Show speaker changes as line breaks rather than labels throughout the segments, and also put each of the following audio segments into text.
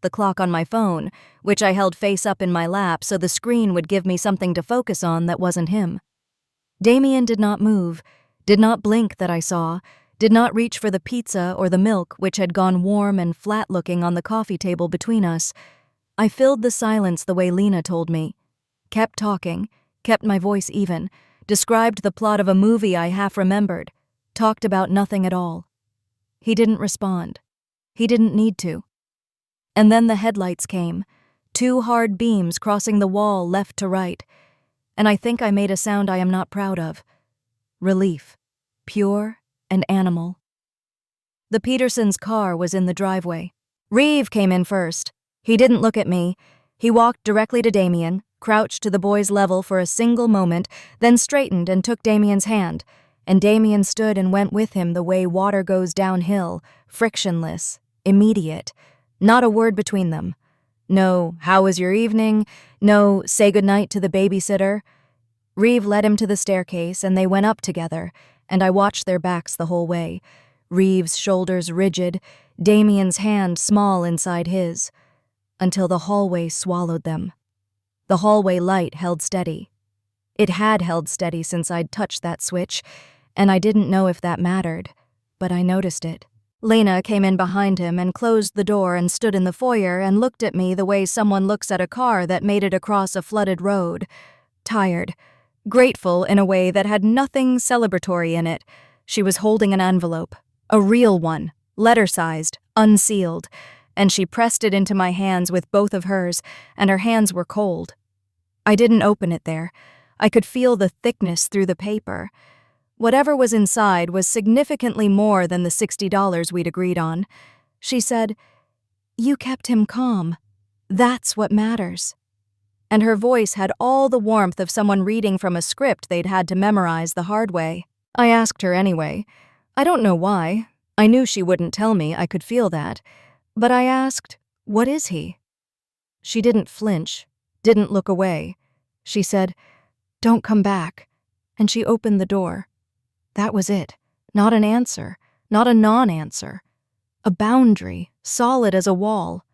the clock on my phone, which I held face up in my lap so the screen would give me something to focus on that wasn't him. Damien did not move, did not blink that I saw, did not reach for the pizza or the milk which had gone warm and flat-looking on the coffee table between us. I filled the silence the way Lena told me. Kept talking, kept my voice even, described the plot of a movie I half remembered, talked about nothing at all. He didn't respond. He didn't need to. And then the headlights came, 2 hard beams crossing the wall left to right, and I think I made a sound I am not proud of. Relief. Pure and animal. The Petersons' car was in the driveway. Reeve came in first. He didn't look at me. He walked directly to Damien, crouched to the boy's level for a single moment, then straightened and took Damien's hand, and Damien stood and went with him the way water goes downhill, frictionless, immediate. Not a word between them. No, how was your evening? No, say goodnight to the babysitter. Reeve led him to the staircase, and they went up together, and I watched their backs the whole way. Reeve's shoulders rigid, Damien's hand small inside his, until the hallway swallowed them. The hallway light held steady. It had held steady since I'd touched that switch, and I didn't know if that mattered, but I noticed it. Lena came in behind him and closed the door and stood in the foyer and looked at me the way someone looks at a car that made it across a flooded road. Tired. Grateful in a way that had nothing celebratory in it. She was holding an envelope. A real one. Letter-sized. Unsealed. And she pressed it into my hands with both of hers, and her hands were cold. I didn't open it there. I could feel the thickness through the paper. Whatever was inside was significantly more than the $60 we'd agreed on. She said, "You kept him calm. That's what matters." And her voice had all the warmth of someone reading from a script they'd had to memorize the hard way. I asked her anyway. I don't know why. I knew she wouldn't tell me, I could feel that. But I asked, "What is he?" She didn't flinch, didn't look away. She said, "Don't come back." And she opened the door. That was it. Not an answer, not a non-answer. A boundary, solid as a wall.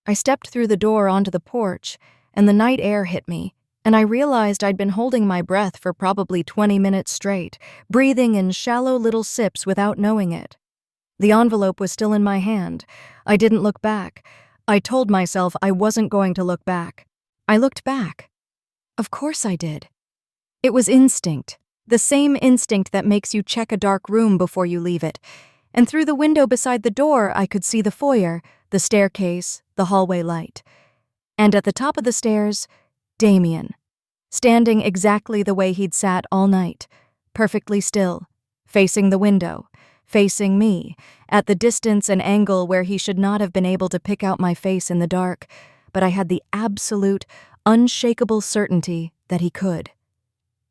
I stepped through the door onto the porch, and the night air hit me, and I realized I'd been holding my breath for probably 20 minutes straight, breathing in shallow little sips without knowing it. The envelope was still in my hand. I didn't look back. I told myself I wasn't going to look back. I looked back. Of course I did. It was instinct, the same instinct that makes you check a dark room before you leave it. And through the window beside the door, I could see the foyer, the staircase, the hallway light. And at the top of the stairs, Damien, standing exactly the way he'd sat all night, perfectly still, facing the window, facing me, at the distance and angle where he should not have been able to pick out my face in the dark, but I had the absolute, unshakable certainty that he could.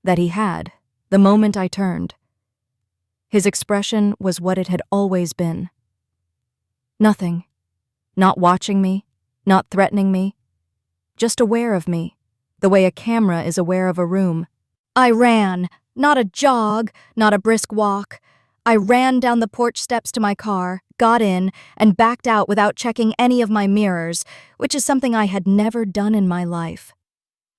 That he had, the moment I turned. His expression was what it had always been. Nothing. Not watching me, not threatening me. Just aware of me, the way a camera is aware of a room. I ran, not a jog, not a brisk walk. I ran down the porch steps to my car, got in, and backed out without checking any of my mirrors, which is something I had never done in my life.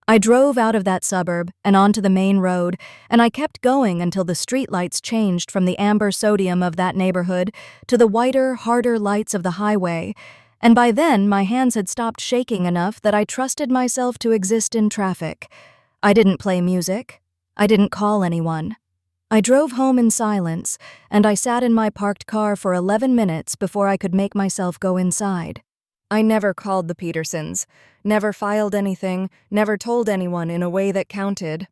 I drove out of that suburb and onto the main road, and I kept going until the streetlights changed from the amber sodium of that neighborhood to the whiter, harder lights of the highway, and by then my hands had stopped shaking enough that I trusted myself to exist in traffic. I didn't play music. I didn't call anyone. I drove home in silence, and I sat in my parked car for 11 minutes before I could make myself go inside. I never called the Petersons, never filed anything, never told anyone in a way that counted.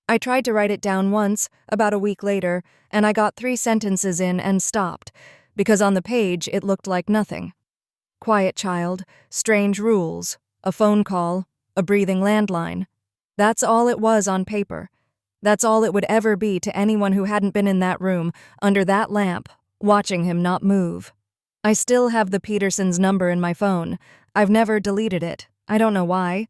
I tried to write it down once, about a week later, and I got 3 sentences in and stopped, because on the page it looked like nothing. Quiet child, strange rules, a phone call, a breathing landline. That's all it was on paper. That's all it would ever be to anyone who hadn't been in that room, under that lamp, watching him not move. I still have the Petersons' number in my phone. I've never deleted it. I don't know why.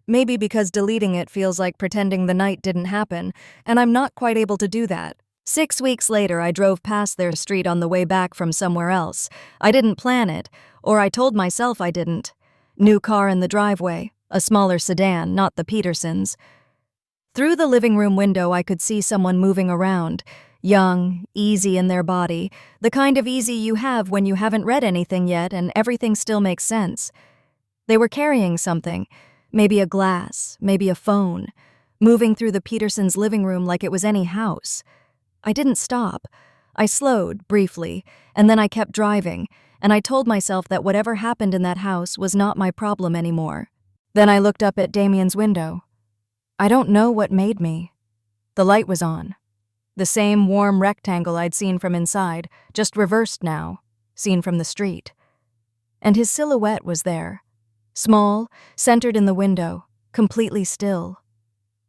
Maybe because deleting it feels like pretending the night didn't happen, and I'm not quite able to do that. 6 weeks later, I drove past their street on the way back from somewhere else. I didn't plan it, or I told myself I didn't. New car in the driveway, a smaller sedan, not the Petersons. Through the living room window, I could see someone moving around, young, easy in their body, the kind of easy you have when you haven't read anything yet and everything still makes sense. They were carrying something, maybe a glass, maybe a phone, moving through the Petersons' living room like it was any house. I didn't stop. I slowed, briefly, and then I kept driving, and I told myself that whatever happened in that house was not my problem anymore. Then I looked up at Damien's window. I don't know what made me. The light was on. The same warm rectangle I'd seen from inside, just reversed now, seen from the street. And his silhouette was there. Small, centered in the window, completely still.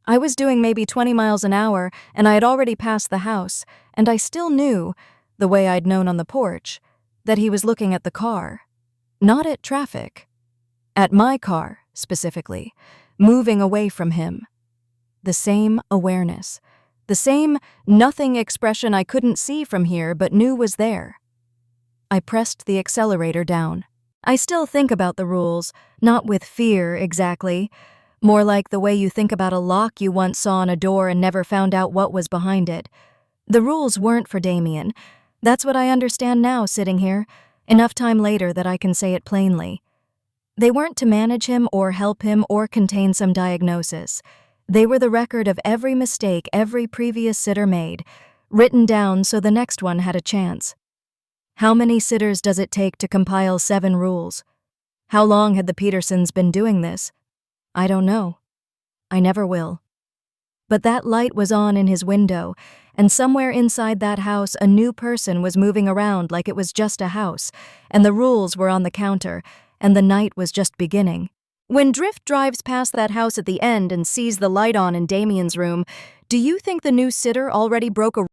I was doing maybe 20 miles an hour, and I had already passed the house, and I still knew, the way I'd known on the porch, that he was looking at the car. Not at traffic. At my car, specifically, moving away from him. The same awareness. The same nothing expression I couldn't see from here but knew was there. I pressed the accelerator down. I still think about the rules, not with fear exactly, more like the way you think about a lock you once saw on a door and never found out what was behind it. The rules weren't for Damien. That's what I understand now sitting here, enough time later that I can say it plainly. They weren't to manage him or help him or contain some diagnosis. They were the record of every mistake every previous sitter made, written down so the next one had a chance. How many sitters does it take to compile 7 rules? How long had the Petersons been doing this? I don't know. I never will. But that light was on in his window, and somewhere inside that house a new person was moving around like it was just a house, and the rules were on the counter, and the night was just beginning. When Drift drives past that house at the end and sees the light on in Damien's room, do you think the new sitter already broke a